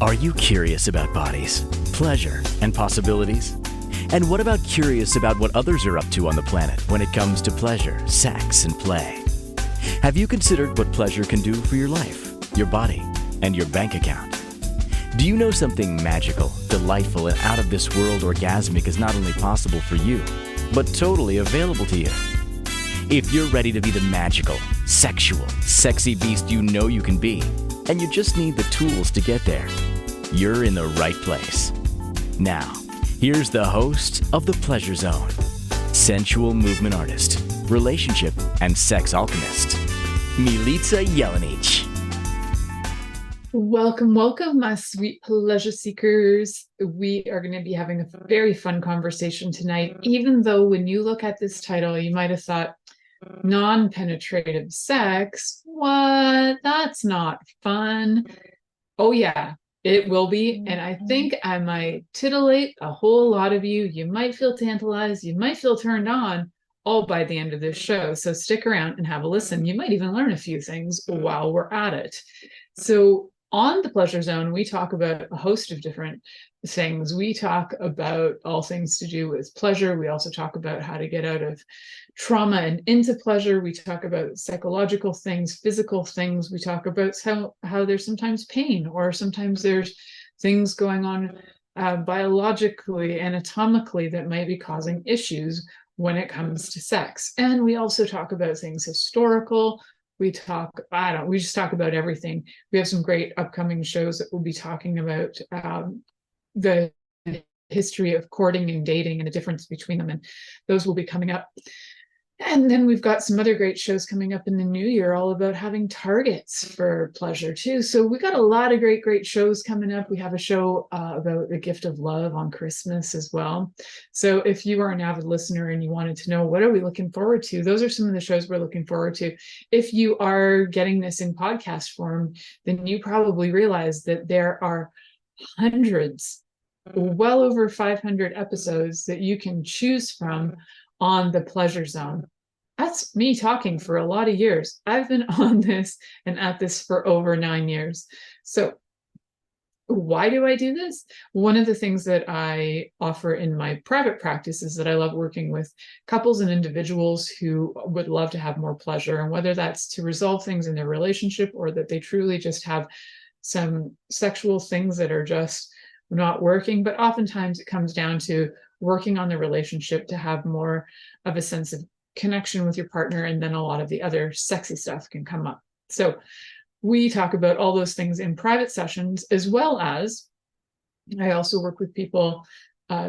Are you curious about bodies, pleasure, and possibilities? And what about curious about what others are up to on the planet when it comes to pleasure, sex, and play? Have you considered what pleasure can do for your life, your body, and your bank account? Do you know something magical, delightful, and out of this world orgasmic is not only possible for you, but totally available to you? If you're ready to be the magical, sexual, sexy beast you know you can be, and you just need the tools to get there, you're in the right place. Now, here's the host of The Pleasure Zone, sensual movement artist, relationship and sex alchemist, Milica Jelenic. Welcome, welcome, my sweet pleasure seekers. We are going to be having a very fun conversation tonight, even though when you look at this title, you might have thought, non-penetrative sex, what? That's not fun. Oh yeah, it will be. And I think I might titillate a whole lot of you. You might feel tantalized. You might feel turned on all by the end of this show. So stick around and have a listen. You might even learn a few things while we're at it. So on the Pleasure Zone, we talk about a host of different things. We talk about all things to do with pleasure. We also talk about how to get out of trauma and into pleasure. We talk about psychological things, physical things. We talk about how there's sometimes pain, or sometimes there's things going on biologically, anatomically, that might be causing issues when it comes to sex. And we also talk about things historical. We just talk about everything. We have some great upcoming shows that we'll be talking about the history of courting and dating and the difference between them, and those will be coming up. And then we've got some other great shows coming up in the new year, all about having targets for pleasure too. So we got a lot of great shows coming up. We have a show about the gift of love on Christmas as well. So if you are an avid listener and you wanted to know what are we looking forward to, those are some of the shows we're looking forward to. If you are getting this in podcast form, then you probably realize that there are hundreds, well over 500 episodes that you can choose from on the Pleasure Zone. That's me talking for a lot of years. I've been on this and at this for over 9 years. So why do I do this? One of the things that I offer in my private practice is that I love working with couples and individuals who would love to have more pleasure, and whether that's to resolve things in their relationship or that they truly just have some sexual things that are just not working. But oftentimes it comes down to working on the relationship to have more of a sense of connection with your partner, and then a lot of the other sexy stuff can come up. So we talk about all those things in private sessions, as well as I also work with people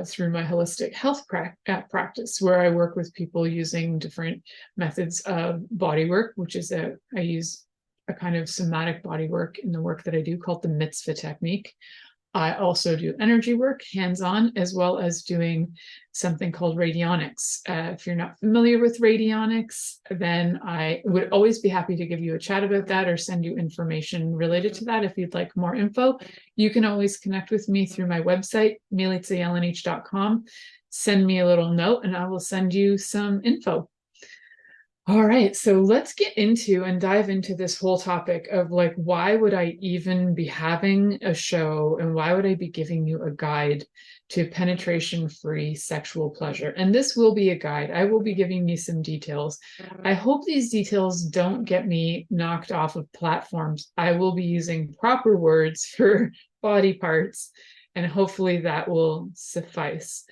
through my holistic health practice, where I work with people using different methods of body work, which is I use a kind of somatic body work in the work that I do called the mitzvah technique. I also do energy work, hands-on, as well as doing something called radionics. If you're not familiar with radionics, then I would always be happy to give you a chat about that or send you information related to that. If you'd like more info, you can always connect with me through my website, milicajelenic.com. Send me a little note and I will send you some info. All right, so let's get into and dive into this whole topic of like, why would I even be having a show, and why would I be giving you a guide to penetration-free sexual pleasure? And this will be a guide. I will be giving you some details. I hope these details don't get me knocked off of platforms. I will be using proper words for body parts, and hopefully that will suffice.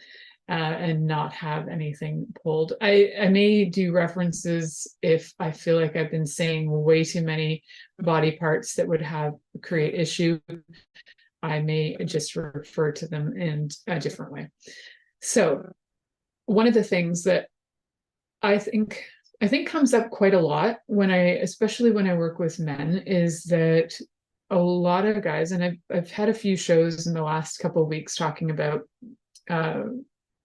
And not have anything pulled. I may do references if I feel like I've been saying way too many body parts that would create issue. I may just refer to them in a different way. So one of the things that I think comes up quite a lot especially when I work with men, is that a lot of guys, and I've had a few shows in the last couple of weeks talking about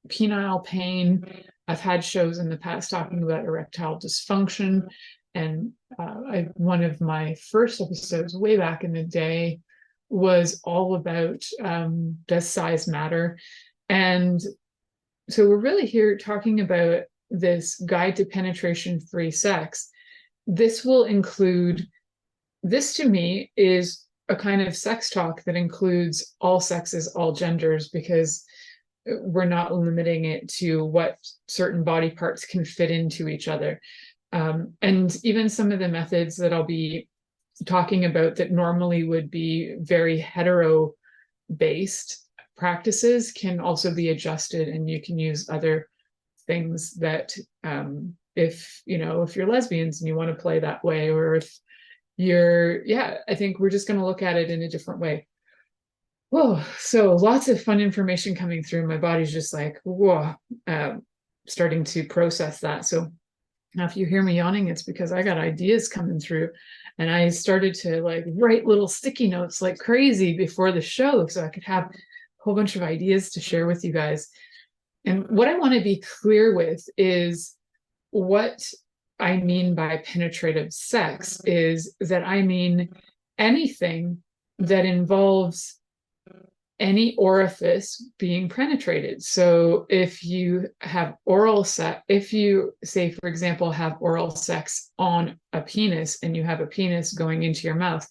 penile pain. I've had shows in the past talking about erectile dysfunction, and one of my first episodes way back in the day was all about does size matter? And so we're really here talking about this guide to penetration-free sex. This will include, this to me is a kind of sex talk that includes all sexes, all genders, because we're not limiting it to what certain body parts can fit into each other. And even some of the methods that I'll be talking about that normally would be very hetero based practices can also be adjusted, and you can use other things that if you're lesbians and you want to play that way, or if I think we're just going to look at it in a different way. Whoa, so lots of fun information coming through. My body's just like, whoa, starting to process that. So now if you hear me yawning, it's because I got ideas coming through, and I started to like write little sticky notes like crazy before the show so I could have a whole bunch of ideas to share with you guys. And what I want to be clear with is what I mean by penetrative sex is that I mean anything that involves any orifice being penetrated. So if you have oral sex, if you say, for example, have oral sex on a penis and you have a penis going into your mouth,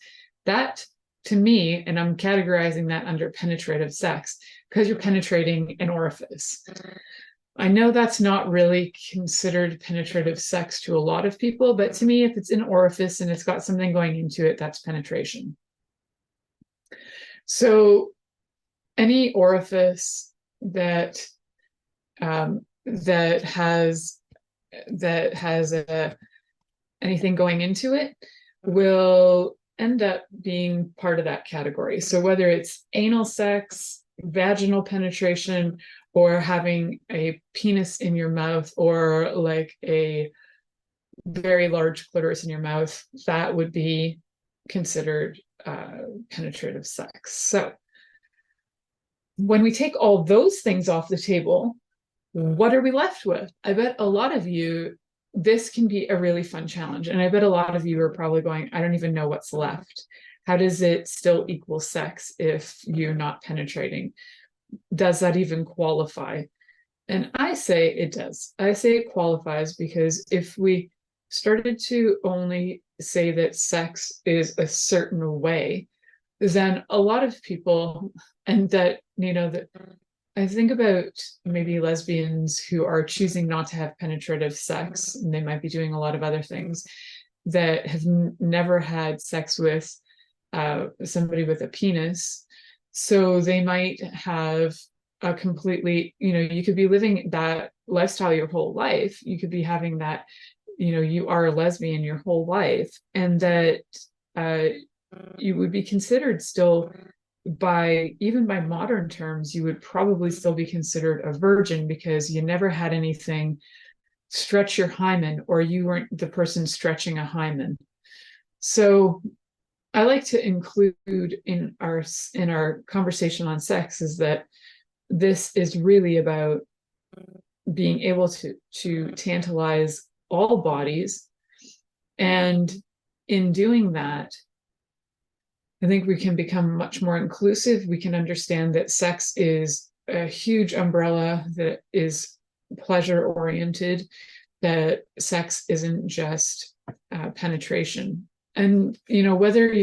that to me, and I'm categorizing that under penetrative sex because you're penetrating an orifice. I know that's not really considered penetrative sex to a lot of people, but to me, if it's an orifice and it's got something going into it, that's penetration. So any orifice that has anything going into it will end up being part of that category. So whether it's anal sex, vaginal penetration, or having a penis in your mouth, or like a very large clitoris in your mouth, that would be considered penetrative sex. So when we take all those things off the table, what are we left with? I bet a lot of you, this can be a really fun challenge. And I bet a lot of you are probably going, I don't even know what's left. How does it still equal sex if you're not penetrating? Does that even qualify? And I say it does. I say it qualifies because if we started to only say that sex is a certain way, then a lot of people, and that, that I think about maybe lesbians who are choosing not to have penetrative sex, and they might be doing a lot of other things, that have never had sex with somebody with a penis. So they might have a completely, you could be living that lifestyle your whole life. You could be having that, you are a lesbian your whole life, and that you would be considered still, even by modern terms, you would probably still be considered a virgin because you never had anything stretch your hymen, or you weren't the person stretching a hymen. So I like to include in our conversation on sex is that this is really about being able to tantalize all bodies. And in doing that, I think we can become much more inclusive. We can understand that sex is a huge umbrella that is pleasure oriented, that sex isn't just penetration. And, whether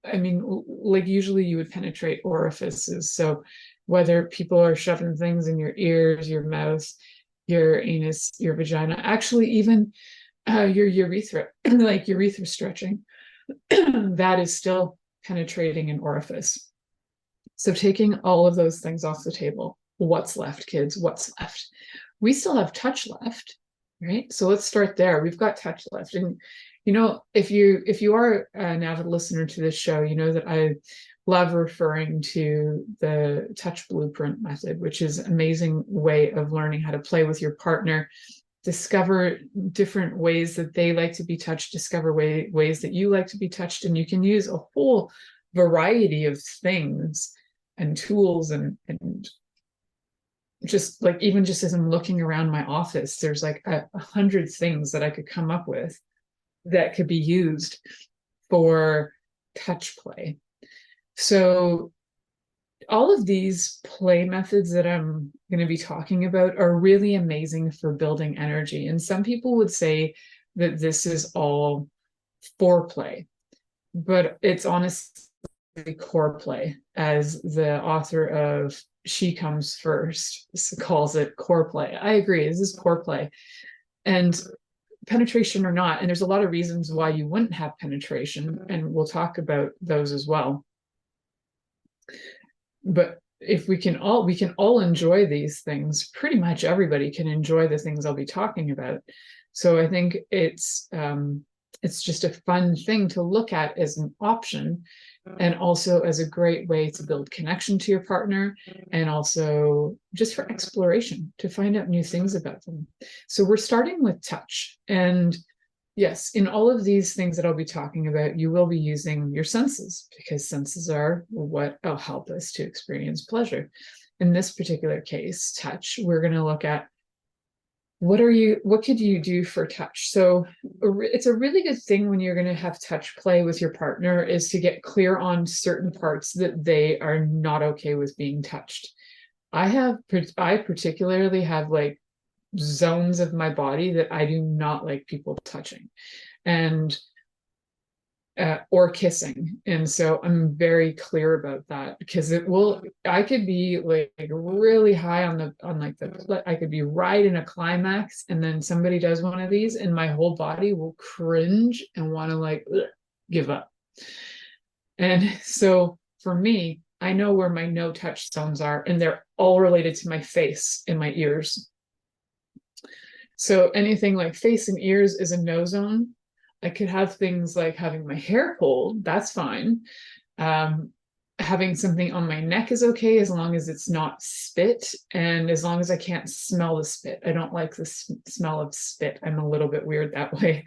like usually you would penetrate orifices. So whether people are shoving things in your ears, your mouth, your anus, your vagina, actually even your urethra, like urethra stretching, that is still penetrating an orifice. So taking all of those things off the table, what's left, kids? What's left? We still have touch left, right? So let's start there. We've got touch left. And if you are an avid listener to this show, you know that I love referring to the touch blueprint method, which is an amazing way of learning how to play with your partner, discover different ways that they like to be touched, discover ways that you like to be touched. And you can use a whole variety of things and tools and just like, even just as I'm looking around my office, there's like 100 things that I could come up with that could be used for touch play. So all of these play methods that I'm going to be talking about are really amazing for building energy. And some people would say that this is all foreplay, but it's honestly core play, as the author of She Comes First calls it core play. I agree, this is core play. And penetration or not, and there's a lot of reasons why you wouldn't have penetration, and we'll talk about those as well. But if we can all enjoy these things, pretty much everybody can enjoy the things I'll be talking about. So I think it's just a fun thing to look at as an option, and also as a great way to build connection to your partner, and also just for exploration, to find out new things about them. So we're starting with touch. And yes, in all of these things that I'll be talking about, you will be using your senses, because senses are what will help us to experience pleasure. In this particular case, touch, we're going to look at what could you do for touch. So it's a really good thing when you're going to have touch play with your partner, is to get clear on certain parts that they are not okay with being touched. I particularly have like zones of my body that I do not like people touching, and or kissing. And so I'm very clear about that, because I could be like really high I could be right in a climax, and then somebody does one of these and my whole body will cringe and want to like give up. And so for me, I know where my no touch zones are, and they're all related to my face and my ears. So anything like face and ears is a no zone. I could have things like having my hair pulled, that's fine. Having something on my neck is okay, as long as it's not spit, and as long as I can't smell the spit. I don't like the smell of spit. I'm a little bit weird that way.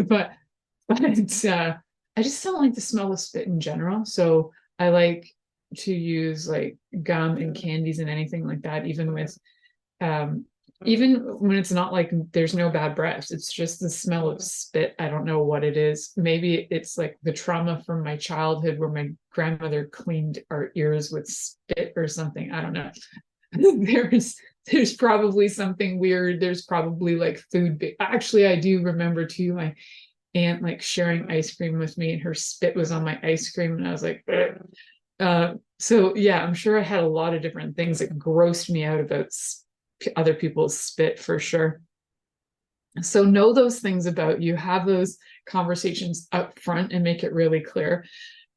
but I just don't like the smell of spit in general. So I like to use like gum and candies and anything like that, even when it's not like there's no bad breath, it's just the smell of spit. I don't know what it is. Maybe it's like the trauma from my childhood where my grandmother cleaned our ears with spit or something. I don't know. There's probably something weird. There's probably like food. Actually, I do remember too, my aunt like sharing ice cream with me, and her spit was on my ice cream, and I was like, so yeah, I'm sure I had a lot of different things that grossed me out about other people's spit, for sure. So know those things about you, have those conversations up front and make it really clear.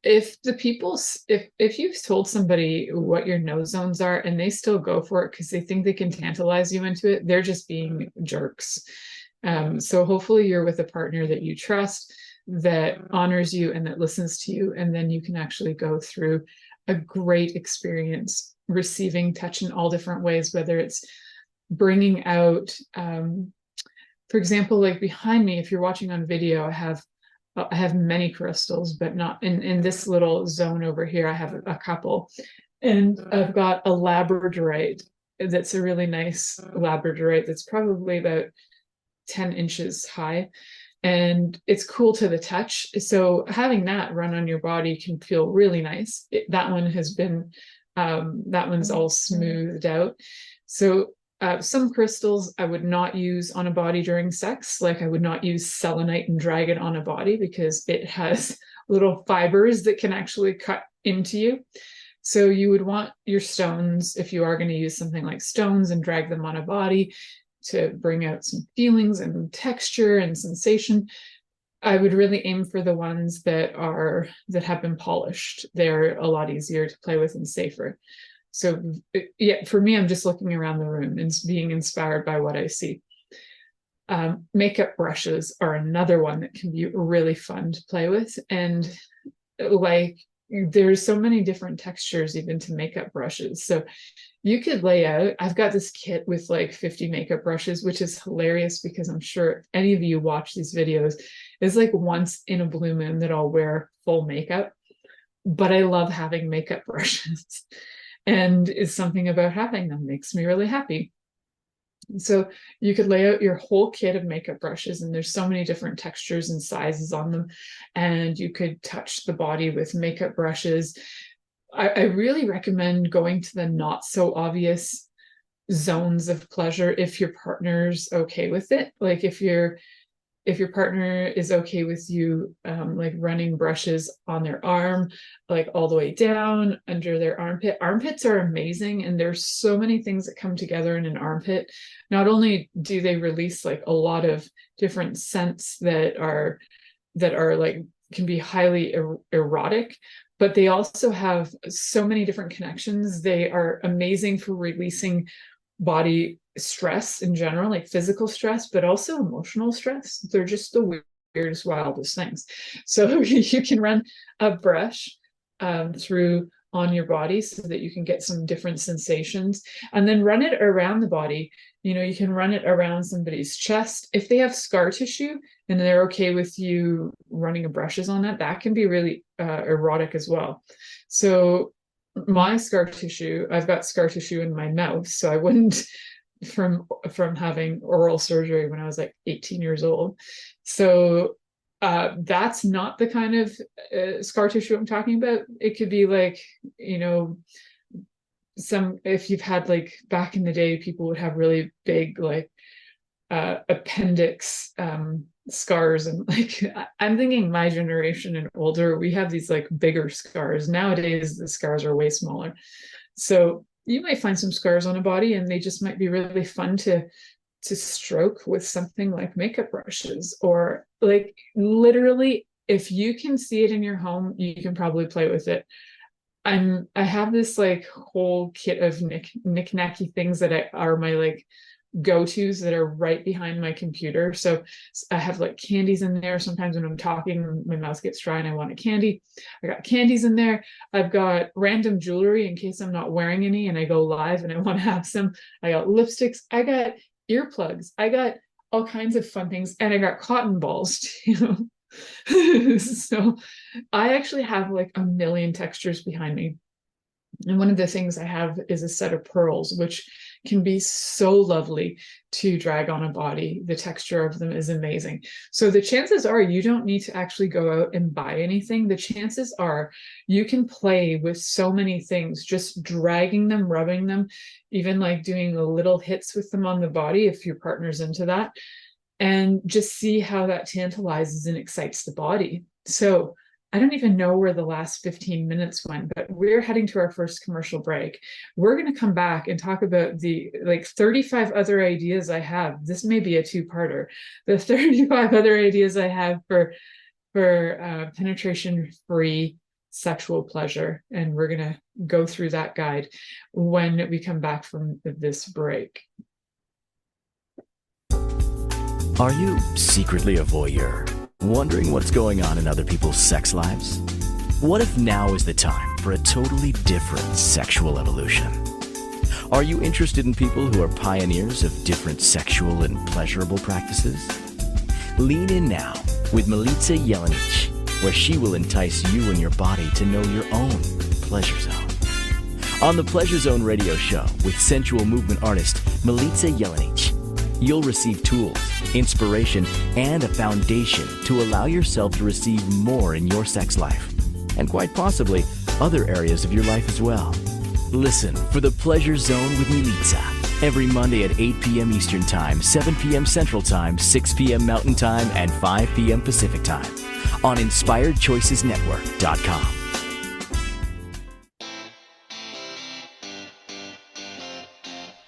If you've told somebody what your no zones are and they still go for it because they think they can tantalize you into it, they're just being jerks. So hopefully you're with a partner that you trust, that honors you, and that listens to you, and then you can actually go through a great experience receiving touch in all different ways, whether it's bringing out, for example, like behind me, if you're watching on video, I have many crystals, but not in this little zone over here. I have a couple, and I've got a labradorite that's a really nice labradorite that's probably about 10 inches high, and it's cool to the touch. So having that run on your body can feel really nice. That one's all smoothed out. So some crystals I would not use on a body during sex. Like I would not use selenite and drag it on a body, because it has little fibers that can actually cut into you. So you would want your stones, if you are going to use something like stones and drag them on a body to bring out some feelings and texture and sensation. I would really aim for the ones that have been polished. They're a lot easier to play with and safer. So yeah, for me, I'm just looking around the room and being inspired by what I see. Makeup brushes are another one that can be really fun to play with. And like, there's so many different textures even to makeup brushes. So you could lay out, I've got this kit with like 50 makeup brushes, which is hilarious, because I'm sure if any of you watch these videos, it's like once in a blue moon that I'll wear full makeup. But I love having makeup brushes. And it's something about having them makes me really happy. So you could lay out your whole kit of makeup brushes, and there's so many different textures and sizes on them. And you could touch the body with makeup brushes. I really recommend going to the not so obvious zones of pleasure if your partner's okay with it. Like if if your partner is okay with you like running brushes on their arm, like all the way down under their armpit. Armpits are amazing, and there's so many things that come together in an armpit. Not only do they release like a lot of different scents that are like can be highly erotic, but they also have so many different connections. They are amazing for releasing body stress in general, like physical stress, but also emotional stress. They're just the weirdest, wildest things. So you can run a brush through on your body so that you can get some different sensations, and then run it around the body. You can run it around somebody's chest. If they have scar tissue and they're okay with you running brushes on that, that can be really erotic as well. So my scar tissue, I've got scar tissue in my mouth, so I wouldn't, from having oral surgery when I was like 18 years old. So that's not the kind of scar tissue I'm talking about. It could be like, if you've had, like, back in the day, people would have really big like appendix scars, and like I'm thinking my generation and older, we have these like bigger scars. Nowadays the scars are way smaller. So you might find some scars on a body, and they just might be really fun to stroke with something like makeup brushes, or like literally, if you can see it in your home, you can probably play with it. I have this like whole kit of knick-knacky things that are my like go-tos that are right behind my computer. So I have like candies in there. Sometimes when I'm talking, my mouth gets dry and I want a candy. I got candies in there. I've got random jewelry in case I'm not wearing any and I go live and I want to have some. I got lipsticks. I got earplugs. I got all kinds of fun things. And I got cotton balls too. So I actually have like a million textures behind me. And one of the things I have is a set of pearls, which can be so lovely to drag on a body. The texture of them is amazing. So the chances are you don't need to actually go out and buy anything. The chances are you can play with so many things, just dragging them, rubbing them, even like doing the little hits with them on the body if your partner's into that, and just see how that tantalizes and excites the body. So I don't even know where the last 15 minutes went, but we're heading to our first commercial break. We're going to come back and talk about the like 35 other ideas I have. This may be a two-parter. The 35 other ideas I have for penetration-free sexual pleasure. And we're going to go through that guide when we come back from this break. Are you secretly a voyeur, wondering what's going on in other people's sex lives? What if now is the time for a totally different sexual evolution? Are you interested in people who are pioneers of different sexual and pleasurable practices? Lean in now with Milica Jelenic, where she will entice you and your body to know your own pleasure zone. On the Pleasure Zone radio show with sensual movement artist Milica Jelenic, you'll receive tools, inspiration, and a foundation to allow yourself to receive more in your sex life, and quite possibly other areas of your life as well. Listen for the Pleasure Zone with Milica every Monday at 8 p.m. Eastern Time, 7 p.m. Central Time, 6 p.m. Mountain Time, and 5 p.m. Pacific Time on InspiredChoicesNetwork.com.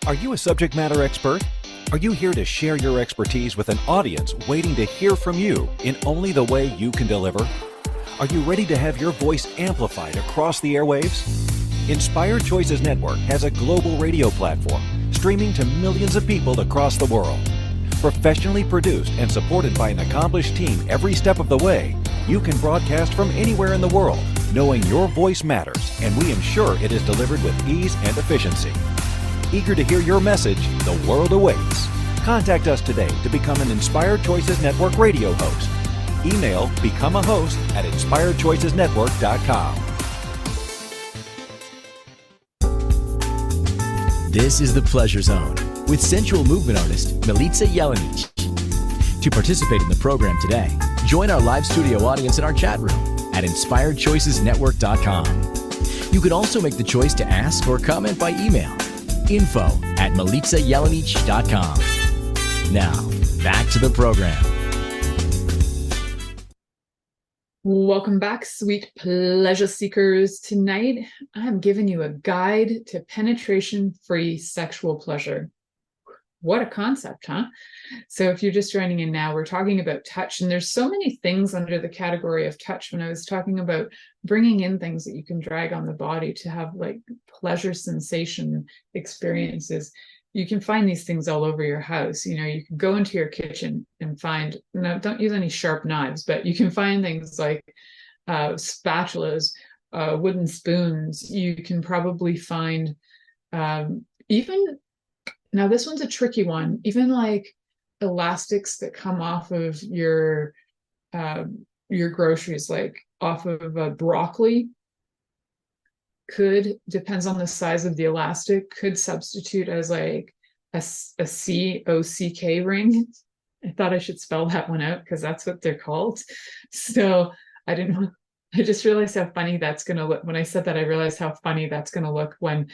Are you a subject matter expert? Are you here to share your expertise with an audience waiting to hear from you in only the way you can deliver? Are you ready to have your voice amplified across the airwaves? Inspired Choices Network has a global radio platform streaming to millions of people across the world. Professionally produced and supported by an accomplished team every step of the way, you can broadcast from anywhere in the world, knowing your voice matters, and we ensure it is delivered with ease and efficiency. Eager to hear your message, the world awaits. Contact us today to become an Inspired Choices Network radio host. Email becomeahost@inspiredchoicesnetwork.com. This is the Pleasure Zone with sensual movement artist Milica Jelenic. To participate in the program today, join our live studio audience in our chat room at inspiredchoicesnetwork.com. You can also make the choice to ask or comment by email. info@milicajelenic.com. Now, back to the program. Welcome back, sweet pleasure seekers. Tonight, I'm giving you a guide to penetration-free sexual pleasure. What a concept, huh? So if you're just joining in now, we're talking about touch, and there's so many things under the category of touch. When I was talking about bringing in things that you can drag on the body to have like pleasure sensation experiences, you can find these things all over your house. You know, you can go into your kitchen and find, no, don't use any sharp knives, but you can find things like spatulas, wooden spoons. You can probably find even, now this one's a tricky one, even like elastics that come off of your groceries, like off of broccoli, could, depends on the size of the elastic, could substitute as like a COCK ring. I thought I should spell that one out because that's what they're called. So I didn't know. I just realized how funny that's going to look. When I said that, I realized how funny that's going to look when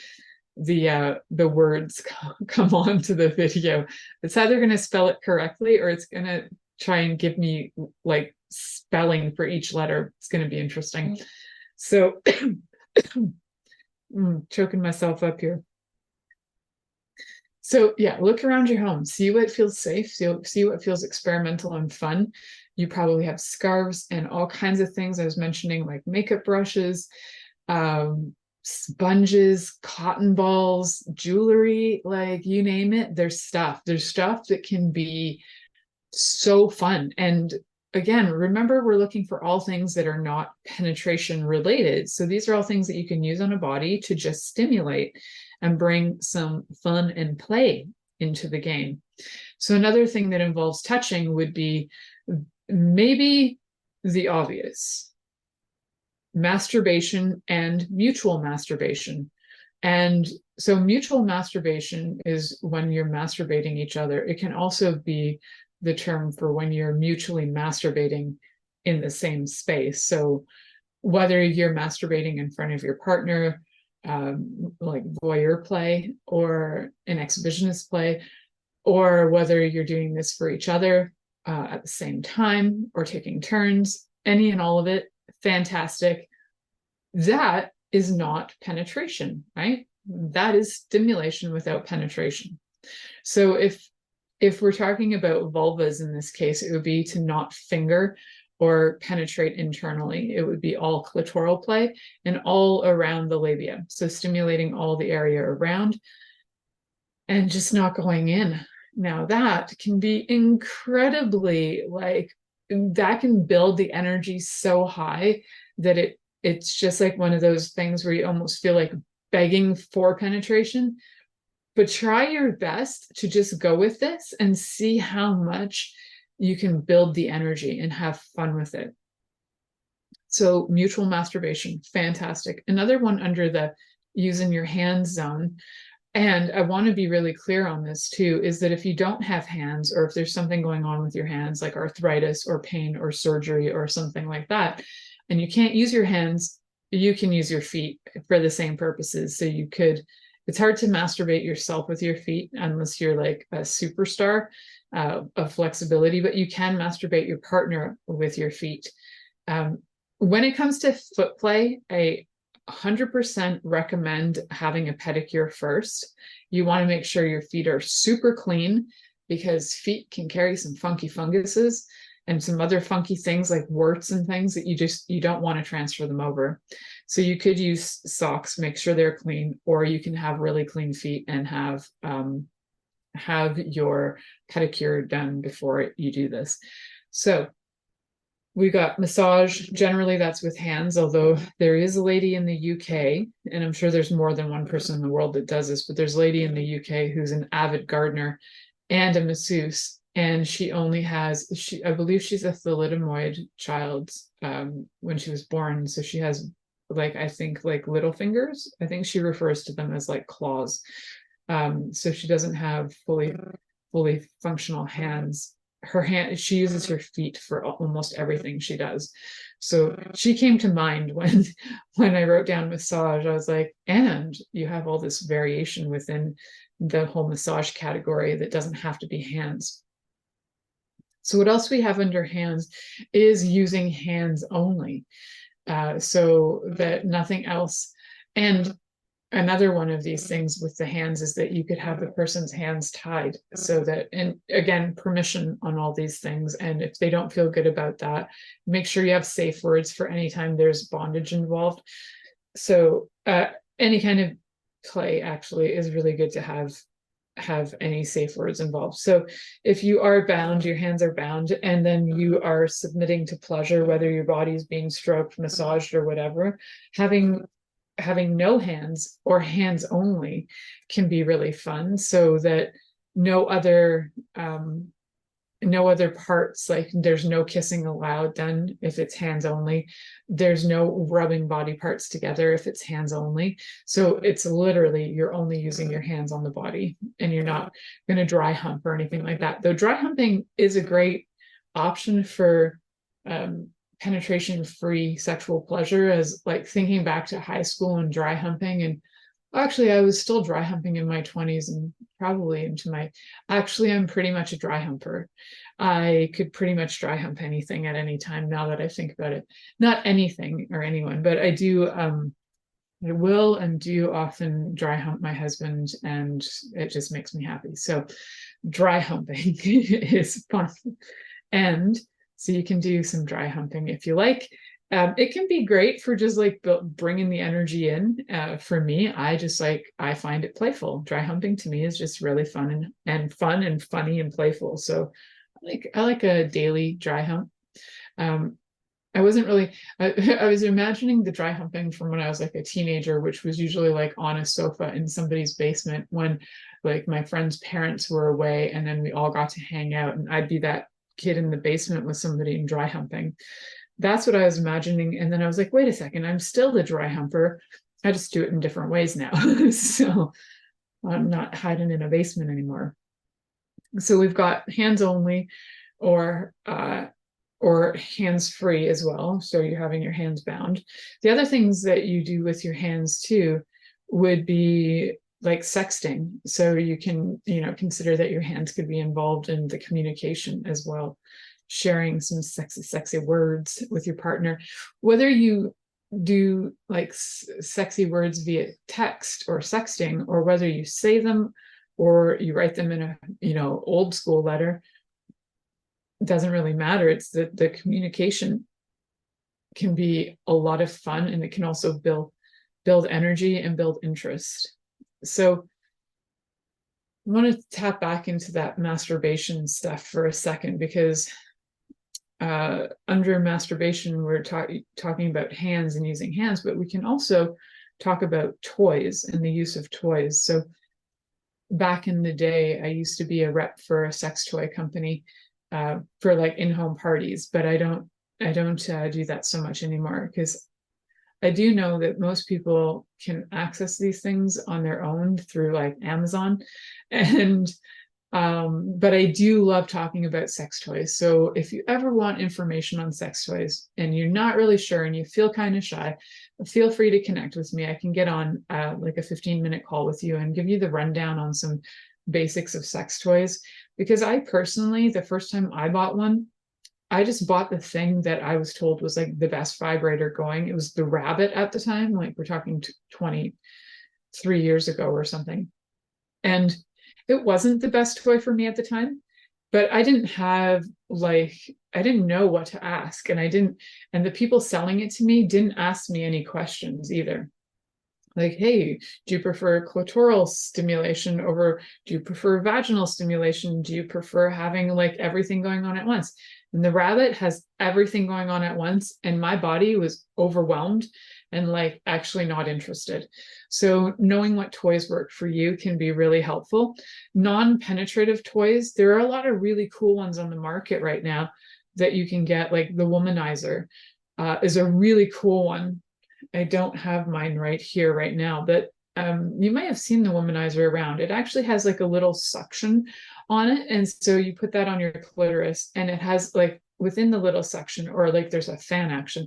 the words come on to the video. It's either going to spell it correctly or it's going to try and give me like spelling for each letter. It's going to be interesting. So choking myself up here. So yeah, look around your home, see what feels safe, see what feels experimental and fun. You probably have scarves and all kinds of things. I was mentioning like makeup brushes, sponges, cotton balls, jewelry, like you name it, there's stuff that can be so fun. And again, remember, we're looking for all things that are not penetration related. So these are all things that you can use on a body to just stimulate and bring some fun and play into the game. So another thing that involves touching would be maybe the obvious: masturbation and mutual masturbation. And so mutual masturbation is when you're masturbating each other. It can also be the term for when you're mutually masturbating in the same space. So whether you're masturbating in front of your partner, like voyeur play or an exhibitionist play, or whether you're doing this for each other at the same time or taking turns, any and all of it, fantastic. That is not penetration, right? That is stimulation without penetration. So if we're talking about vulvas in this case, it would be to not finger or penetrate internally. It would be all clitoral play and all around the labia. So stimulating all the area around and just not going in. Now that can be incredibly, like, that can build the energy so high that it's just like one of those things where you almost feel like begging for penetration. But try your best to just go with this and see how much you can build the energy and have fun with it. So mutual masturbation, fantastic. Another one under the using your hands zone, and I want to be really clear on this too, is that if you don't have hands, or if there's something going on with your hands, like arthritis or pain or surgery or something like that, and you can't use your hands, you can use your feet for the same purposes. So you could, it's hard to masturbate yourself with your feet unless you're like a superstar of flexibility, but you can masturbate your partner with your feet. When it comes to foot play, I 100% recommend having a pedicure first. You want to make sure your feet are super clean, because feet can carry some funky funguses and some other funky things like warts and things that you don't want to transfer them over. So you could use socks, make sure they're clean, or you can have really clean feet and have your pedicure done before you do this. So we got massage. Generally that's with hands, although there is a lady in the UK, and I'm sure there's more than one person in the world that does this, but there's a lady in the UK who's an avid gardener and a masseuse. And she only has, I believe she's a thalidomide child when she was born. So she has, like, I think like little fingers. I think she refers to them as like claws. So she doesn't have fully functional hands. She uses her feet for almost everything she does. So she came to mind when I wrote down massage. I was like, and you have all this variation within the whole massage category that doesn't have to be hands. So what else we have under hands is using hands only, so that nothing else. And another one of these things with the hands is that you could have the person's hands tied, so that, and again, permission on all these things. And if they don't feel good about that, make sure you have safe words for any time there's bondage involved. So any kind of play actually is really good to have any safe words involved. So if you are bound, your hands are bound, and then you are submitting to pleasure, whether your body is being stroked, massaged, or whatever, having no hands or hands only can be really fun, so that no other parts, like there's no kissing allowed then if it's hands only. There's no rubbing body parts together if it's hands only. So it's literally, you're only using your hands on the body, and you're not going to dry hump or anything like that. Though dry humping is a great option for penetration-free sexual pleasure, as like thinking back to high school and dry humping. And actually, I was still dry humping in my 20s and probably into my, actually, I'm pretty much a dry humper. I could pretty much dry hump anything at any time now that I think about it. Not anything or anyone, but I do, I will and do often dry hump my husband, and it just makes me happy. So dry humping is fun. And so you can do some dry humping if you like. It can be great for just like bringing the energy in. For me, I find it playful. Dry humping to me is just really fun and fun and funny and playful. So I like a daily dry hump. I wasn't really, I was imagining the dry humping from when I was like a teenager, which was usually like on a sofa in somebody's basement when like my friend's parents were away, and then we all got to hang out, and I'd be that kid in the basement with somebody and dry humping. That's what I was imagining. And then I was like, wait a second, I'm still the dry humper. I just do it in different ways now. So I'm not hiding in a basement anymore. So we've got hands only, or hands free as well. So you're having your hands bound. The other things that you do with your hands too would be like sexting. So you can, consider that your hands could be involved in the communication as well, sharing some sexy words with your partner, whether you do like sexy words via text or sexting, or whether you say them or you write them in a, old school letter. It doesn't really matter. It's the communication can be a lot of fun, and it can also build energy and build interest. So I want to tap back into that masturbation stuff for a second, because under masturbation, we're talking about hands and using hands, but we can also talk about toys and the use of toys. So back in the day, I used to be a rep for a sex toy company for like in-home parties, but I don't do that so much anymore, because I do know that most people can access these things on their own through like Amazon, and but I do love talking about sex toys. So if you ever want information on sex toys and you're not really sure and you feel kind of shy, feel free to connect with me. I can get on like a 15-minute call with you and give you the rundown on some basics of sex toys. Because I personally, the first time I bought one, I just bought the thing that I was told was like the best vibrator going. It was the Rabbit at the time, like we're talking 23 years ago or something. And it wasn't the best toy for me at the time, but I didn't know what to ask. And the people selling it to me didn't ask me any questions either. Like, hey, do you prefer clitoral stimulation over, do you prefer vaginal stimulation? Do you prefer having like everything going on at once? And the Rabbit has everything going on at once. And my body was overwhelmed and like actually not interested. So knowing what toys work for you can be really helpful. Non-penetrative toys, there are a lot of really cool ones on the market right now that you can get, like the Womanizer is a really cool one. I don't have mine right here right now, but you might have seen the Womanizer around. It actually has like a little suction on it. And so you put that on your clitoris, and it has like within the little suction, or like there's a fan action.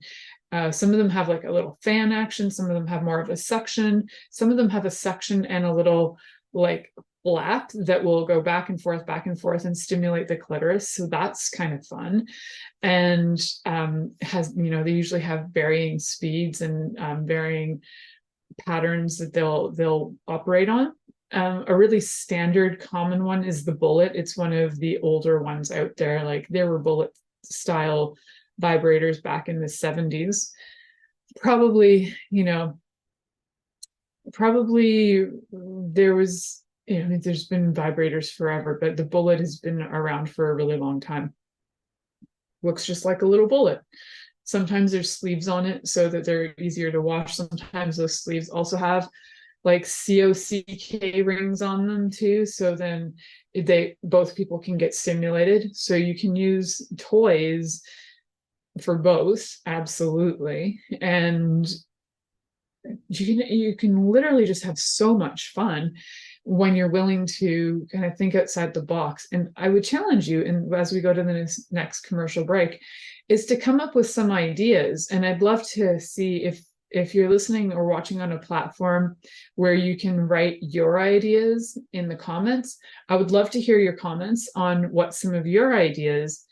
Some of them have like a little fan action. Some of them have more of a suction. Some of them have a suction and a little like lap that will go back and forth and stimulate the clitoris. So that's kind of fun. And has, they usually have varying speeds and varying patterns that they'll operate on. A really standard common one is the bullet. It's one of the older ones out there. Like there were bullet style vibrators back in the 70s. Probably there was, there's been vibrators forever, but the bullet has been around for a really long time. Looks just like a little bullet. Sometimes there's sleeves on it so that they're easier to wash. Sometimes those sleeves also have like COCK rings on them too. So then both people can get stimulated. So you can use toys for both, absolutely. And you can literally just have so much fun when you're willing to kind of think outside the box. And I would challenge you, and as we go to the next commercial break, is to come up with some ideas. And I'd love to see if you're listening or watching on a platform where you can write your ideas in the comments. I would love to hear your comments on what some of your ideas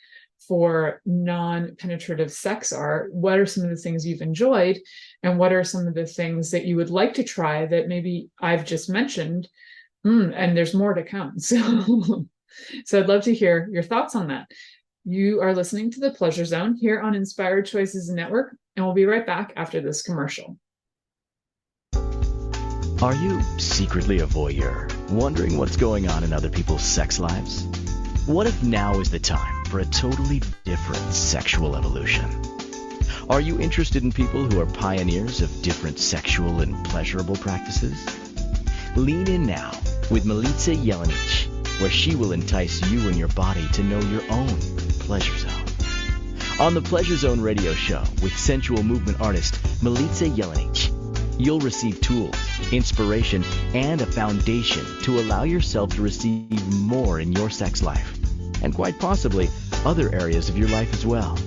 for non-penetrative sex are. What are some of the things you've enjoyed, and what are some of the things that you would like to try that maybe I've just mentioned, and there's more to come. So I'd love to hear your thoughts on that. You are listening to The Pleasure Zone here on Inspired Choices Network, and we'll be right back after this commercial. Are you secretly a voyeur, wondering what's going on in other people's sex lives? What if now is the time for a totally different sexual evolution? Are you interested in people who are pioneers of different sexual and pleasurable practices? Lean in now with Milica Jelenic, where she will entice you and your body to know your own pleasure zone. On the Pleasure Zone radio show with sensual movement artist Milica Jelenic, you'll receive tools, inspiration, and a foundation to allow yourself to receive more in your sex life, and quite possibly other areas of your life as well.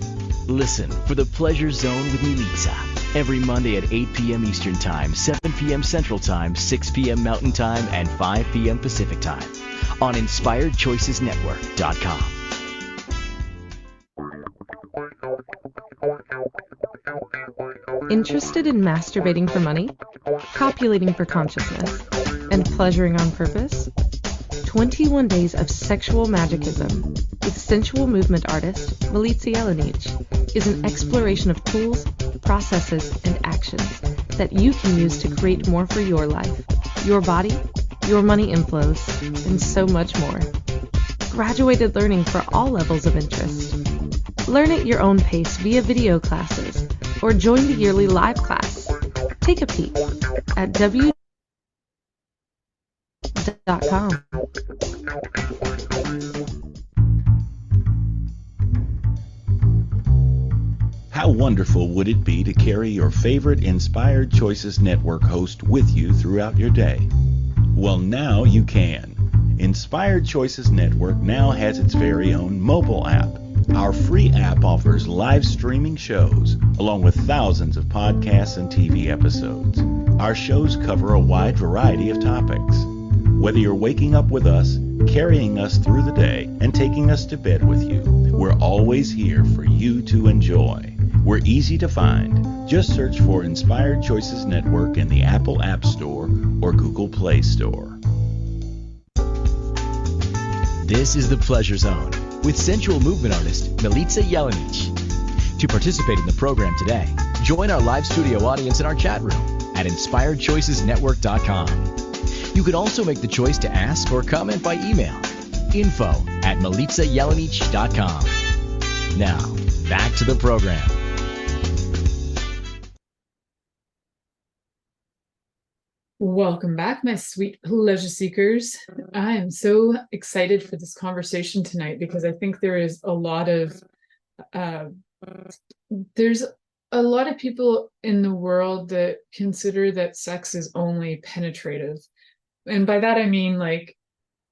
Listen for the Pleasure Zone with Milica every Monday at 8 p.m. Eastern Time, 7 p.m. Central Time, 6 p.m. Mountain Time, and 5 p.m. Pacific Time on InspiredChoicesNetwork.com. Interested in masturbating for money, copulating for consciousness, and pleasuring on purpose? 21 Days of Sexual Magicism with sensual movement artist Milica Jelenic is an exploration of tools, processes, and actions that you can use to create more for your life, your body, your money inflows, and so much more. Graduated learning for all levels of interest. Learn at your own pace via video classes or join the yearly live class. Take a peek at w.com. How wonderful would it be to carry your favorite Inspired Choices Network host with you throughout your day? Well, now you can. Inspired Choices Network now has its very own mobile app. Our free app offers live streaming shows, along with thousands of podcasts and TV episodes. Our shows cover a wide variety of topics. Whether you're waking up with us, carrying us through the day, and taking us to bed with you, we're always here for you to enjoy. We're easy to find. Just search for Inspired Choices Network in the Apple App Store or Google Play Store. This is The Pleasure Zone with sensual movement artist Milica Jelenic. To participate in the program today, join our live studio audience in our chat room at InspiredChoicesNetwork.com. You can also make the choice to ask or comment by email, info@MilicaJelenic.com. Now, back to the program. Welcome back, my sweet pleasure seekers. I am so excited for this conversation tonight because I think there is a lot of people in the world that consider that sex is only penetrative. And by that I mean like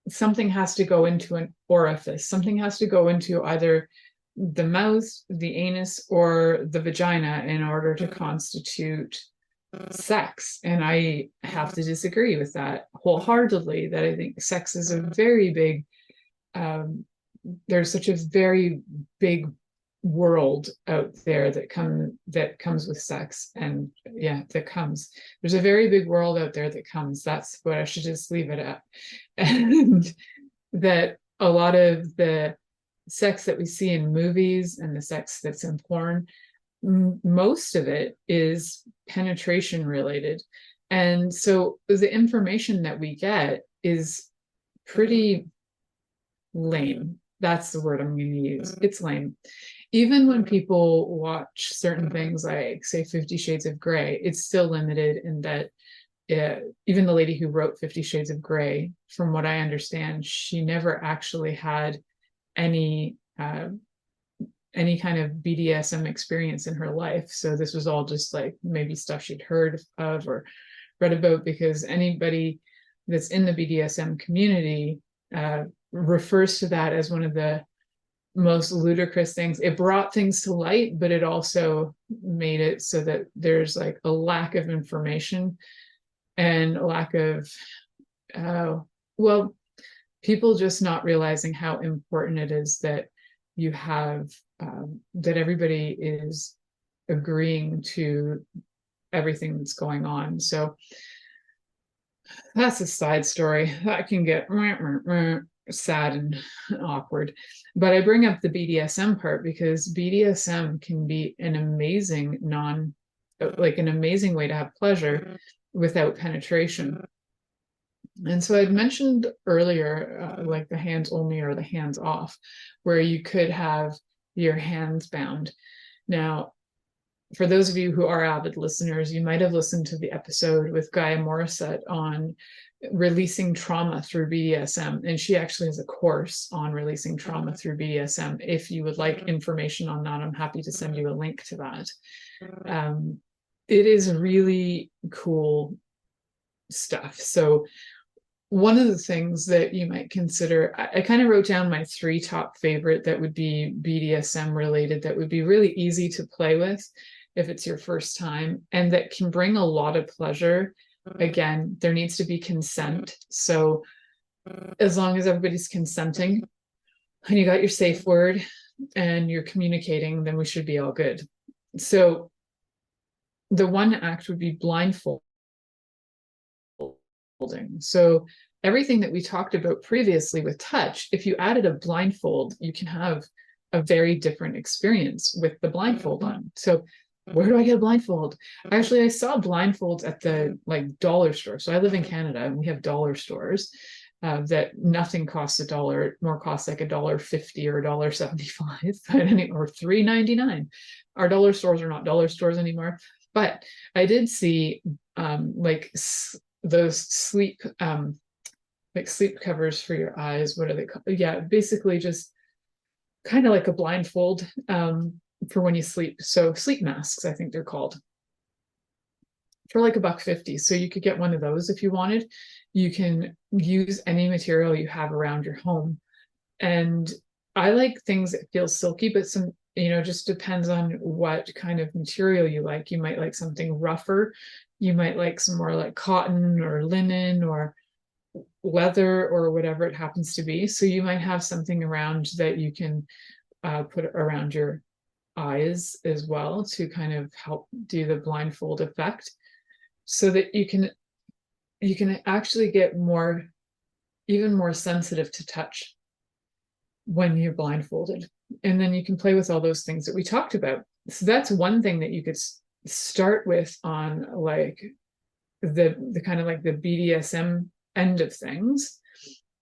something has to go into an orifice, something has to go into either the mouth, the anus, or the vagina in order to constitute sex. And I have to disagree with that wholeheartedly, that I think sex is a very big, there's such a very big world out there that comes with sex. And yeah, there's a very big world out there that comes. That's what I should just leave it at. And that a lot of the sex that we see in movies and the sex that's in porn, most of it is penetration related. And so the information that we get is pretty lame. That's the word I'm going to use. It's lame. Even when people watch certain things like, say, 50 Shades of Grey, it's still limited in that even the lady who wrote 50 Shades of Grey, from what I understand, she never actually had any kind of BDSM experience in her life. So this was all just like maybe stuff she'd heard of or read about, because anybody that's in the BDSM community refers to that as one of the most ludicrous things. It brought things to light, but it also made it so that there's like a lack of information and a lack of, people just not realizing how important it is that you have, that everybody is agreeing to everything that's going on. So that's a side story that can get sad and awkward. But I bring up the BDSM part because BDSM can be an amazing an amazing way to have pleasure without penetration. And so I'd mentioned earlier, like the hands only or the hands off, where you could have your hands bound. Now, for those of you who are avid listeners, you might have listened to the episode with Gaia Morissette on releasing trauma through BDSM. And she actually has a course on releasing trauma through BDSM. If you would like information on that, I'm happy to send you a link to that. It is really cool stuff. So one of the things that you might consider, I kind of wrote down my 3 top favorite that would be BDSM related, that would be really easy to play with if it's your first time, and that can bring a lot of pleasure. Again, there needs to be consent. So as long as everybody's consenting and you got your safe word and you're communicating, then we should be all good. So the one act would be blindfolding. So everything that we talked about previously with touch, if you added a blindfold, you can have a very different experience with the blindfold on. So where do I get a blindfold? Actually, I saw blindfolds at the dollar store. So I live in Canada and we have dollar stores that nothing costs $1, more costs like $1.50 or $1.75, or $3.99. Our dollar stores are not dollar stores anymore. But I did see those sleep covers for your eyes. What are they called? Yeah, basically just kind of like a blindfold for when you sleep. So sleep masks, I think they're called, for like $1.50. So you could get one of those if you wanted. You can use any material you have around your home. And I like things that feel silky, but some, just depends on what kind of material you like. You might like something rougher. You might like some more like cotton or linen or leather or whatever it happens to be. So you might have something around that you can put around your eyes as well to kind of help do the blindfold effect, so that you can actually get even more sensitive to touch when you're blindfolded. And then you can play with all those things that we talked about. So that's one thing that you could start with on like the kind of like the BDSM end of things.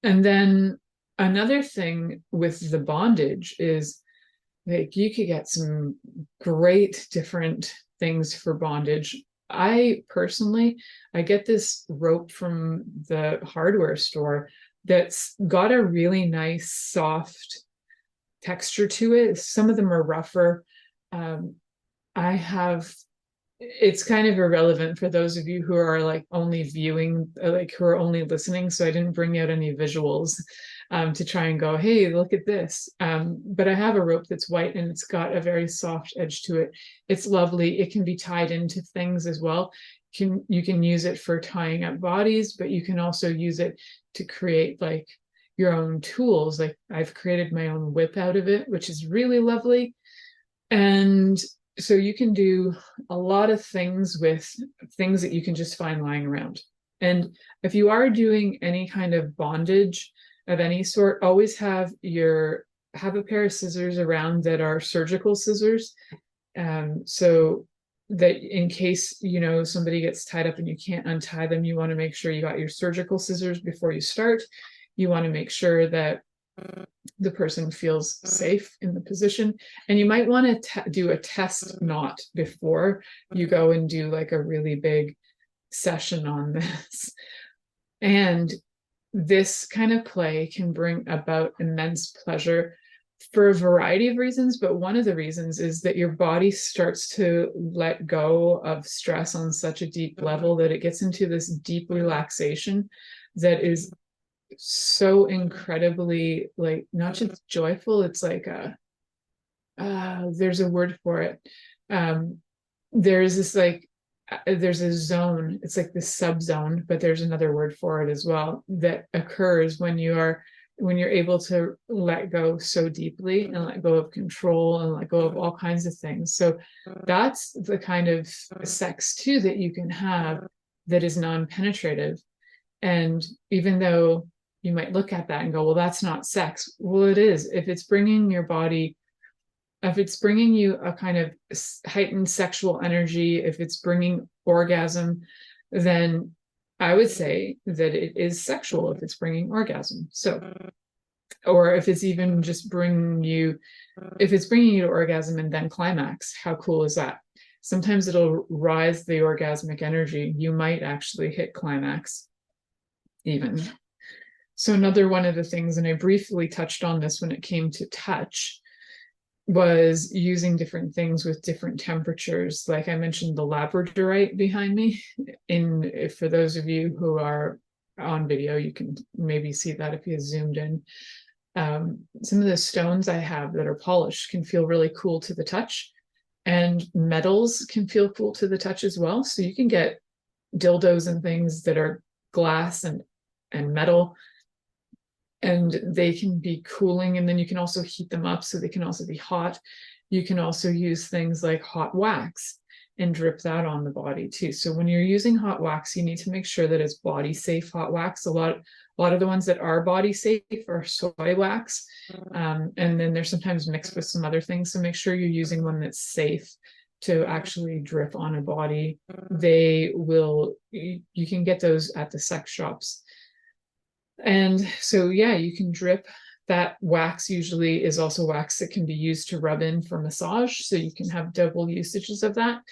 And then another thing with the bondage is like you could get some great different things for bondage. I get this rope from the hardware store that's got a really nice soft texture to it. Some of them are rougher. I have it's kind of irrelevant for those of you who are like only viewing, like who are only listening. So I didn't bring out any visuals to try and go, hey, look at this. But I have a rope that's white and it's got a very soft edge to it. It's lovely. It can be tied into things as well. You can use it for tying up bodies, but you can also use it to create like your own tools. Like I've created my own whip out of it, which is really lovely. And so you can do a lot of things with things that you can just find lying around. And if you are doing any kind of bondage of any sort, always have a pair of scissors around that are surgical scissors. So that in case, you know, somebody gets tied up and you can't untie them, you want to make sure you got your surgical scissors before you start. You want to make sure that the person feels safe in the position, and you might want to do a test knot before you go and do like a really big session on this. And this kind of play can bring about immense pleasure for a variety of reasons, but one of the reasons is that your body starts to let go of stress on such a deep level that it gets into this deep relaxation that is so incredibly, like, not just joyful, it's like there's a word for it. There's this like there's a zone, it's like the subzone, but there's another word for it as well, that occurs when you're able to let go so deeply and let go of control and let go of all kinds of things. So that's the kind of sex too that you can have that is non-penetrative. And even though you might look at that and go, well, that's not sex. Well, it is. If it's bringing your body, if it's bringing you a kind of heightened sexual energy, if it's bringing orgasm, then I would say that it is sexual if it's bringing orgasm. So, or if it's even just if it's bringing you to orgasm and then climax, how cool is that? Sometimes it'll rise the orgasmic energy. You might actually hit climax even. So another one of the things, and I briefly touched on this when it came to touch, was using different things with different temperatures. Like I mentioned, the labradorite behind me. For those of you who are on video, you can maybe see that if you zoomed in. Some of the stones I have that are polished can feel really cool to the touch, and metals can feel cool to the touch as well. So you can get dildos and things that are glass and metal, and they can be cooling, and then you can also heat them up so they can also be hot. You can also use things like hot wax and drip that on the body too. So when you're using hot wax, you need to make sure that it's body safe hot wax. A lot of the ones that are body safe are soy wax, and then they're sometimes mixed with some other things. So make sure you're using one that's safe to actually drip on a body. You can get those at the sex shops. And so, yeah, you can drip. That wax usually is also wax that can be used to rub in for massage. So you can have double usages of that.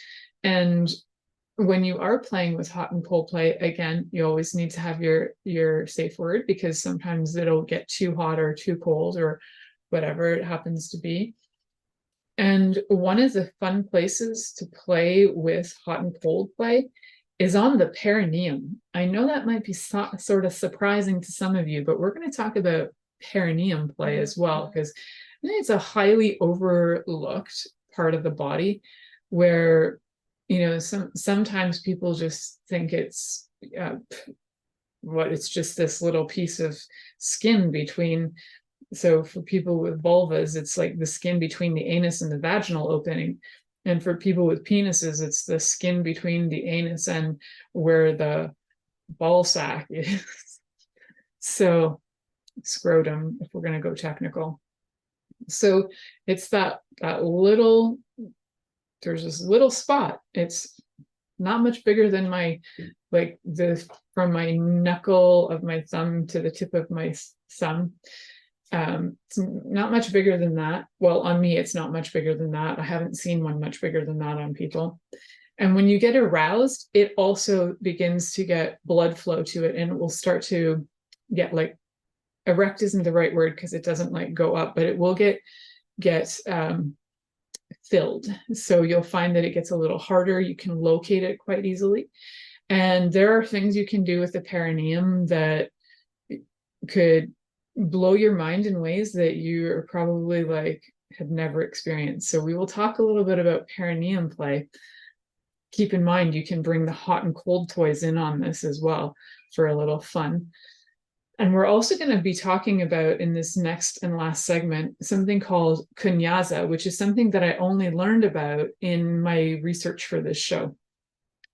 And when you are playing with hot and cold play, again, you always need to have your safe word, because sometimes it'll get too hot or too cold or whatever it happens to be. And one of the fun places to play with hot and cold play is on the perineum. I know that might be sort of surprising to some of you, but we're going to talk about perineum play as well, because I think it's a highly overlooked part of the body where, you know, sometimes people just think it's just this little piece of skin between. So for people with vulvas, it's like the skin between the anus and the vaginal opening. And for people with penises, it's the skin between the anus and where the ball sack is. So scrotum, if we're going to go technical. So it's that little, there's this little spot. It's not much bigger than from my knuckle of my thumb to the tip of my thumb. It's not much bigger than that. Well, on me, it's not much bigger than that. I haven't seen one much bigger than that on people. And when you get aroused, it also begins to get blood flow to it, and it will start to get like, erect isn't the right word because it doesn't like go up, but it will get filled. So you'll find that it gets a little harder. You can locate it quite easily. And there are things you can do with the perineum that could blow your mind in ways that you're probably like had never experienced. So we will talk a little bit about perineum play. Keep in mind, you can bring the hot and cold toys in on this as well for a little fun. And we're also going to be talking about, in this next and last segment, something called kunyaza, which is something that I only learned about in my research for this show.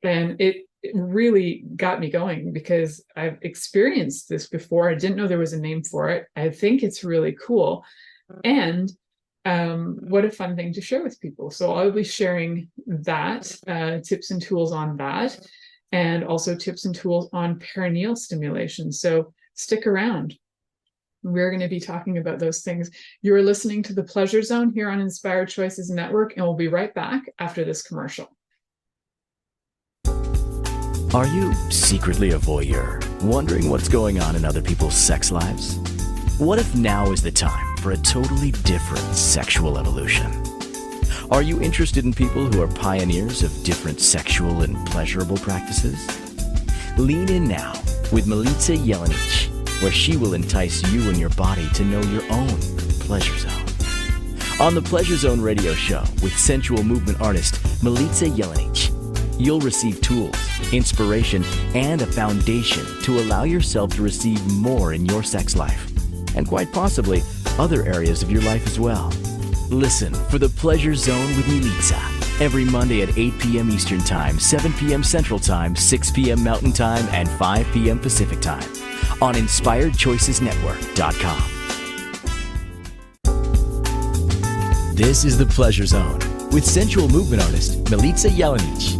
And it really got me going because I've experienced this before. I didn't know there was a name for it. I think it's really cool. And what a fun thing to share with people. So I'll be sharing that, tips and tools on that, and also tips and tools on perineal stimulation. So stick around. We're going to be talking about those things. You're listening to The Pleasure Zone here on Inspired Choices Network, and we'll be right back after this commercial. Are you secretly a voyeur, wondering what's going on in other people's sex lives? What if now is the time for a totally different sexual evolution? Are you interested in people who are pioneers of different sexual and pleasurable practices? Lean in now with Milica Jelenic, where she will entice you and your body to know your own pleasure zone. On the Pleasure Zone radio show with sensual movement artist Milica Jelenic, you'll receive tools, inspiration, and a foundation to allow yourself to receive more in your sex life, and quite possibly other areas of your life as well. Listen for The Pleasure Zone with Milica every Monday at 8 p.m. Eastern Time, 7 p.m. Central Time, 6 p.m. Mountain Time, and 5 p.m. Pacific Time on InspiredChoicesNetwork.com. This is The Pleasure Zone with sensual movement artist Milica Jelenic.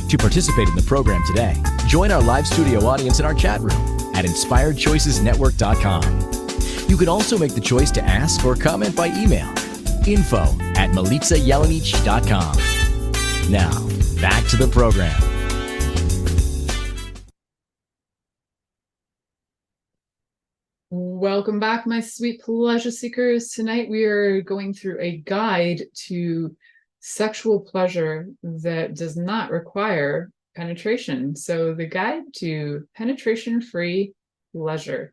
To participate in the program today, join our live studio audience in our chat room at InspiredChoicesNetwork.com. You can also make the choice to ask or comment by email. info@MilicaJelenic.com. Now, back to the program. Welcome back, my sweet pleasure seekers. Tonight we are going through a guide to sexual pleasure that does not require penetration. So the guide to penetration-free pleasure.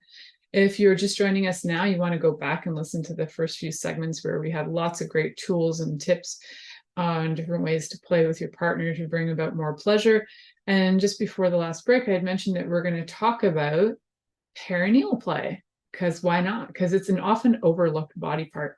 If you're just joining us now, you want to go back and listen to the first few segments where we have lots of great tools and tips on different ways to play with your partner to bring about more pleasure. And just before the last break, I had mentioned that we're going to talk about perineal play, because why not? Because it's an often overlooked body part,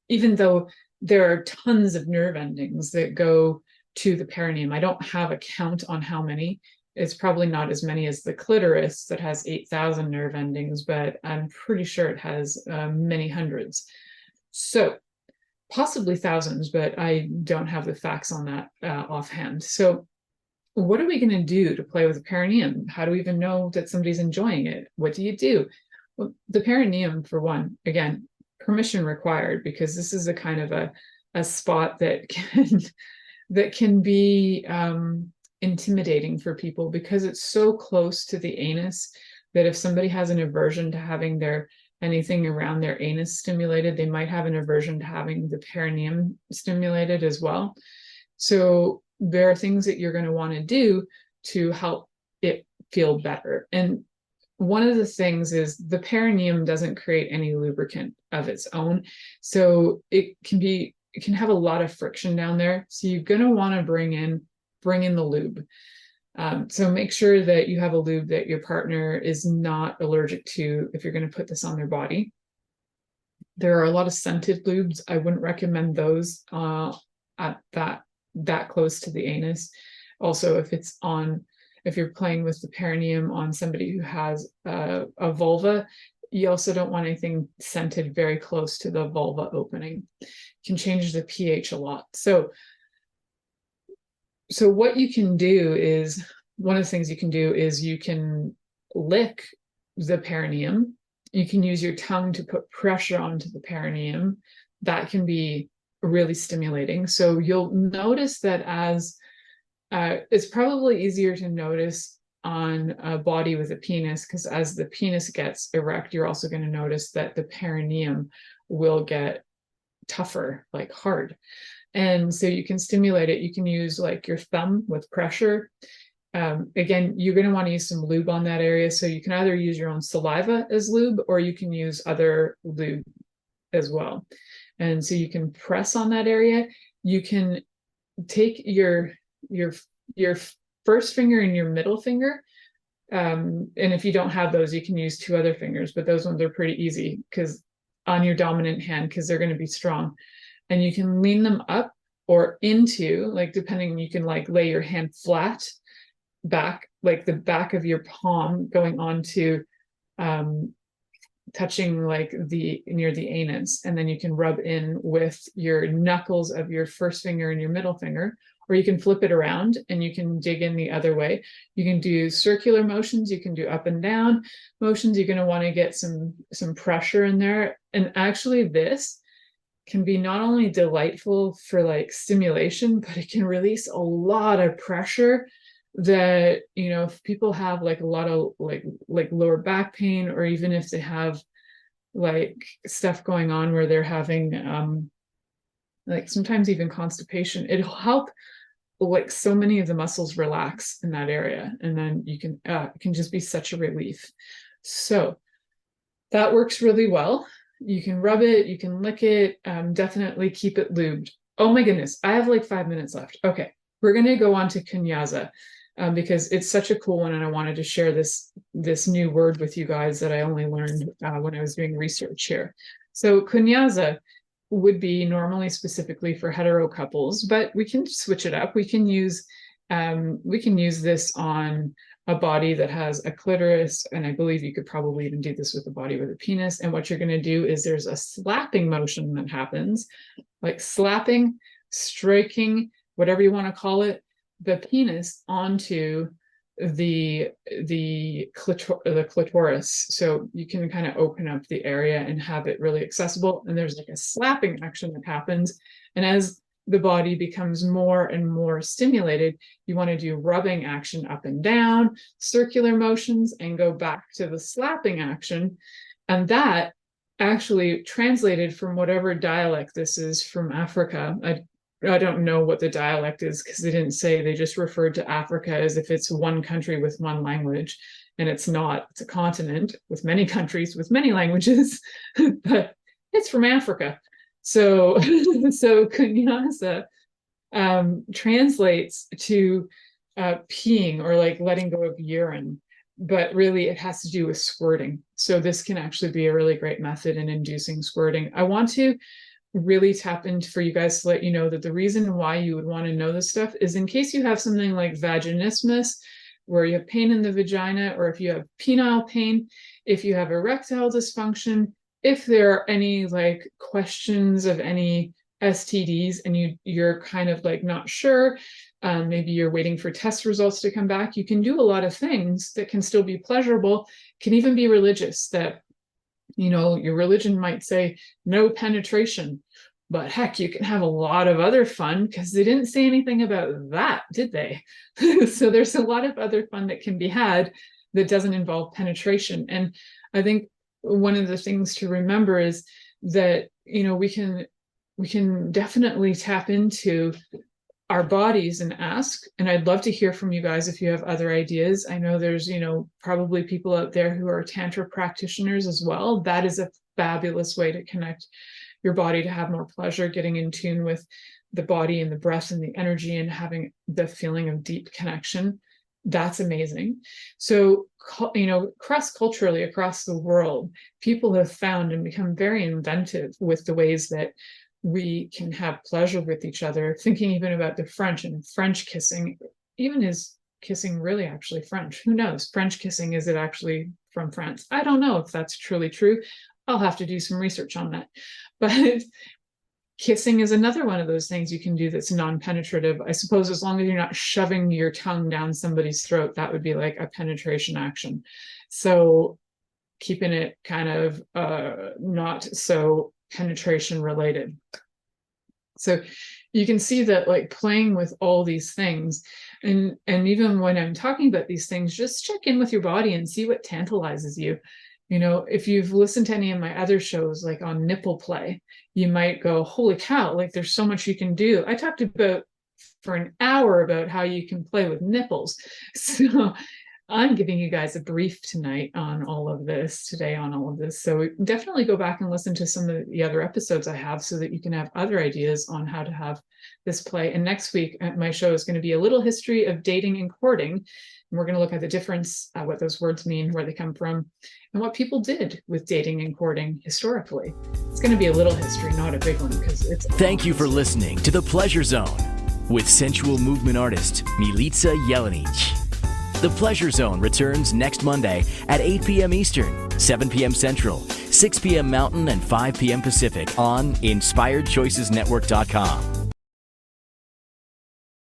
even though there are tons of nerve endings that go to the perineum. I don't have a count on how many. It's probably not as many as the clitoris that has 8,000 nerve endings, but I'm pretty sure it has many hundreds. So possibly thousands, but I don't have the facts on that offhand. So what are we going to do to play with the perineum? How do we even know that somebody's enjoying it? What do you do? Well, the perineum, for one, again, permission required, because this is a kind of a spot that can be intimidating for people, because it's so close to the anus that if somebody has an aversion to having anything around their anus stimulated, they might have an aversion to having the perineum stimulated as well. So there are things that you're going to want to do to help it feel better. And one of the things is the perineum doesn't create any lubricant of its own. So it can have a lot of friction down there. So you're going to want to bring in the lube. So make sure that you have a lube that your partner is not allergic to if you're going to put this on their body. There are a lot of scented lubes. I wouldn't recommend those at that close to the anus. Also, if you're playing with the perineum on somebody who has a vulva, you also don't want anything scented very close to the vulva opening. It can change the pH a lot. So what you can do is, one of the things you can do is you can lick the perineum. You can use your tongue to put pressure onto the perineum. That can be really stimulating. So you'll notice that it's probably easier to notice on a body with a penis, because as the penis gets erect, you're also going to notice that the perineum will get tougher, like hard. And so you can stimulate it. You can use like your thumb with pressure. Again, you're going to want to use some lube on that area. So you can either use your own saliva as lube, or you can use other lube as well. And so you can press on that area. You can take your first finger and your middle finger. And if you don't have those, you can use 2 other fingers, but those ones are pretty easy because on your dominant hand, because they're going to be strong. And you can lean them up or into, like, depending, you can like lay your hand flat back, like the back of your palm going onto touching like near the anus, and then you can rub in with your knuckles of your first finger and your middle finger, or you can flip it around and you can dig in the other way. You can do circular motions, you can do up and down motions. You're going to want to get some pressure in there. And actually this can be not only delightful for like stimulation, but it can release a lot of pressure that, if people have like a lot of like lower back pain, or even if they have like stuff going on where they're having like sometimes even constipation, it'll help like so many of the muscles relax in that area, and then you can it can just be such a relief. So that works really well. You can rub it, you can lick it, definitely keep it lubed. Oh my goodness, I have like 5 minutes left. Okay, we're going to go on to kunyaza because it's such a cool one, and I wanted to share this new word with you guys that I only learned when I was doing research here. So kunyaza would be normally specifically for hetero couples, but we can switch it up. We can use this on a body that has a clitoris, and I believe you could probably even do this with a body with a penis. And what you're going to do is there's a slapping motion that happens, like slapping, striking, whatever you want to call it, the penis onto the clitoris. So you can kind of open up the area and have it really accessible. And there's like a slapping action that happens. And as the body becomes more and more stimulated, you want to do rubbing action up and down, circular motions, and go back to the slapping action. And that actually translated from whatever dialect this is from Africa. I don't know what the dialect is because they didn't say. They just referred to Africa as if it's one country with one language, and it's not. It's a continent with many countries with many languages, but it's from Africa. So kunyaza translates to peeing, or like letting go of urine, but really it has to do with squirting. So this can actually be a really great method in inducing squirting. I want to really tap into for you guys to let you know that the reason why you would want to know this stuff is in case you have something like vaginismus, where you have pain in the vagina, or if you have penile pain, if you have erectile dysfunction, if there are any like questions of any STDs and you're kind of like not sure, maybe you're waiting for test results to come back, you can do a lot of things that can still be pleasurable, can even be religious, that your religion might say no penetration, but heck, you can have a lot of other fun, because they didn't say anything about that, did they? So there's a lot of other fun that can be had that doesn't involve penetration. And I think one of the things to remember is that, we can definitely tap into our bodies and ask. And I'd love to hear from you guys if you have other ideas. I know there's, probably people out there who are Tantra practitioners as well. That is a fabulous way to connect your body, to have more pleasure, getting in tune with the body and the breath and the energy, and having the feeling of deep connection. That's amazing. So, cross-culturally across the world, people have found and become very inventive with the ways that we can have pleasure with each other. Thinking even about the French and French kissing, even is kissing really actually French? Who knows? French kissing, is it actually from France? I don't know if that's truly true. I'll have to do some research on that. But kissing is another one of those things you can do that's non-penetrative. I suppose as long as you're not shoving your tongue down somebody's throat, that would be like a penetration action. So keeping it kind of not so penetration related. So you can see that, like, playing with all these things, and even when I'm talking about these things, just check in with your body and see what tantalizes you. You know, if you've listened to any of my other shows, like on nipple play, you might go, holy cow, like there's so much you can do. I talked about for an hour about how you can play with nipples. So I'm giving you guys a brief tonight on all of this, today on all of this. So definitely go back and listen to some of the other episodes I have so that you can have other ideas on how to have this play. And next week, my show is going to be a little history of dating and courting. And we're going to look at the difference, what those words mean, where they come from, and what people did with dating and courting historically. It's going to be a little history, not a big one, because it's... Thank you for listening to The Pleasure Zone with sensual movement artist Milica Jelenic. The Pleasure Zone returns next Monday at 8 p.m. Eastern, 7 p.m. Central, 6 p.m. Mountain, and 5 p.m. Pacific on InspiredChoicesNetwork.com.